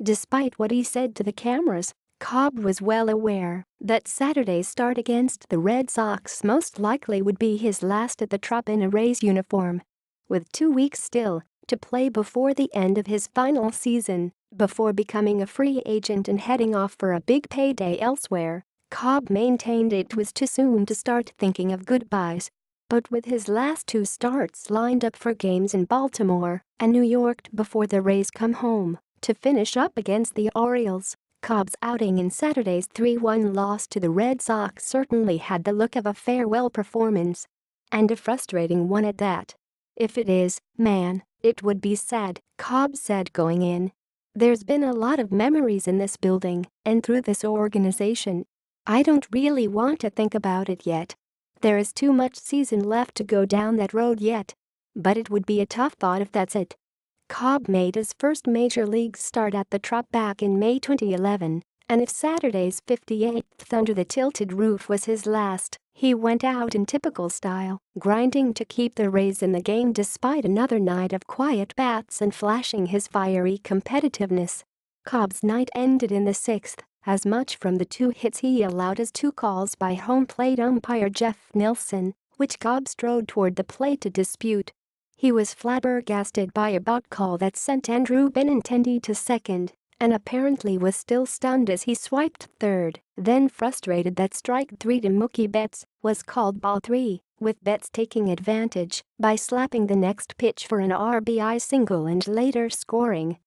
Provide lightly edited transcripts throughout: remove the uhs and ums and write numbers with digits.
Despite what he said to the cameras, Cobb was well aware that Saturday's start against the Red Sox most likely would be his last at the Trop in a Rays uniform. With 2 weeks still to play before the end of his final season, before becoming a free agent and heading off for a big payday elsewhere, Cobb maintained it was too soon to start thinking of goodbyes. But with his last 2 starts lined up for games in Baltimore and New York before the Rays come home to finish up against the Orioles, Cobb's outing in Saturday's 3-1 loss to the Red Sox certainly had the look of a farewell performance. And a frustrating one at that. "If it is, man, it would be sad," Cobb said going in. "There's been a lot of memories in this building and through this organization. I don't really want to think about it yet. There is too much season left to go down that road yet. But it would be a tough thought if that's it." Cobb made his first major league start at the Trop back in May 2011, and if Saturday's 58th under the tilted roof was his last, he went out in typical style, grinding to keep the Rays in the game despite another night of quiet bats and flashing his fiery competitiveness. Cobb's night ended in the 6th, as much from the 2 hits he allowed as 2 calls by home plate umpire Jeff Nilsson, which Cobb strode toward the plate to dispute. He was flabbergasted by a bunt call that sent Andrew Benintendi to second, and apparently was still stunned as he swiped third, then frustrated that strike 3 to Mookie Betts was called ball 3, with Betts taking advantage by slapping the next pitch for an RBI single and later scoring.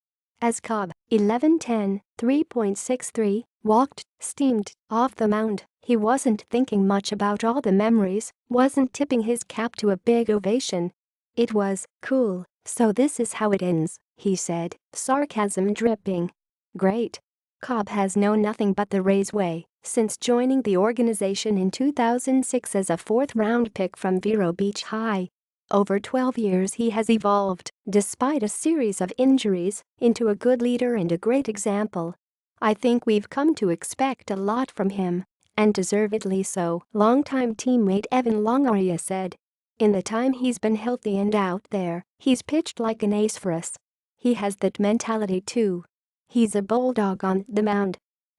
As Cobb, 11-10, 3.63, walked, steamed, off the mound, he wasn't thinking much about all the memories, wasn't tipping his cap to a big ovation. "It was cool, so this is how it ends," he said, sarcasm dripping. "Great." Cobb has known nothing but the Rays way since joining the organization in 2006 as a 4th-round pick from Vero Beach High. Over 12 years he has evolved, despite a series of injuries, into a good leader and a great example. "I think we've come to expect a lot from him, and deservedly so," longtime teammate Evan Longoria said. "In the time he's been healthy and out there, he's pitched like an ace for us. He has that mentality too. He's a bulldog on the mound.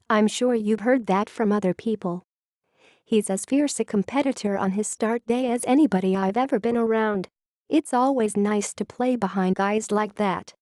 I'm sure you've heard that from other people. He's as fierce a competitor on his start day as anybody I've ever been around. It's always nice to play behind guys like that."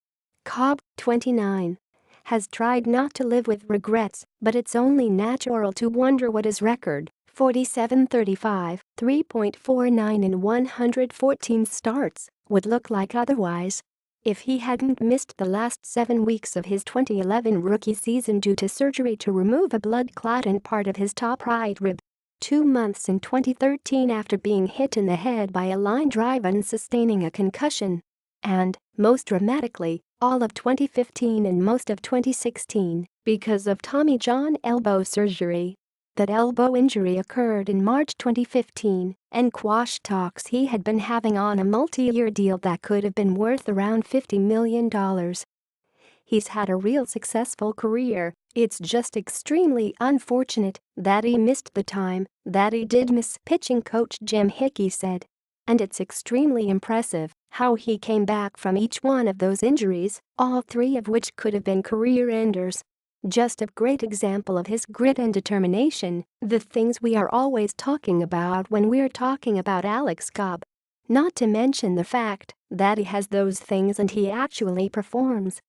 Cobb, 29, has tried not to live with regrets, but it's only natural to wonder what his record, 47-35, 3.49 in 114 starts, would look like otherwise. If he hadn't missed the last 7 weeks of his 2011 rookie season due to surgery to remove a blood clot in part of his top right rib. 2 months in 2013 after being hit in the head by a line drive and sustaining a concussion. And, most dramatically, all of 2015 and most of 2016 because of Tommy John elbow surgery. That elbow injury occurred in March 2015 and quashed talks he had been having on a multi-year deal that could have been worth around $50 million. He's had a real successful career, it's just extremely unfortunate that he missed the time that he did miss, pitching coach Jim Hickey said. And it's extremely impressive how he came back from each one of those injuries, all 3 of which could have been career enders. Just a great example of his grit and determination, the things we are always talking about when we're talking about Alex Cobb. Not to mention the fact that he has those things and he actually performs.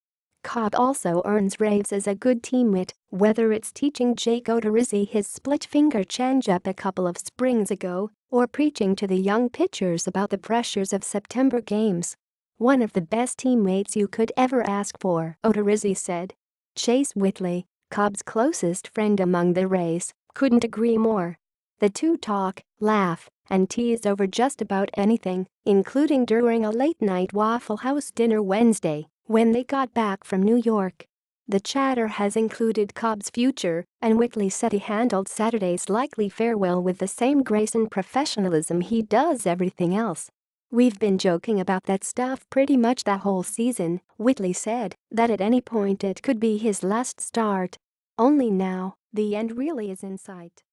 Cobb also earns raves as a good teammate, whether it's teaching Jake Odorizzi his split-finger changeup a couple of springs ago or preaching to the young pitchers about the pressures of September games. "One of the best teammates you could ever ask for," Odorizzi said. Chase Whitley, Cobb's closest friend among the Rays, couldn't agree more. The two talk, laugh, and tease over just about anything, including during a late-night Waffle House dinner Wednesday when they got back from New York. The chatter has included Cobb's future, and Whitley said he handled Saturday's likely farewell with the same grace and professionalism he does everything else. "We've been joking about that stuff pretty much the whole season," Whitley said, that at any point it could be his last start. Only now, the end really is in sight.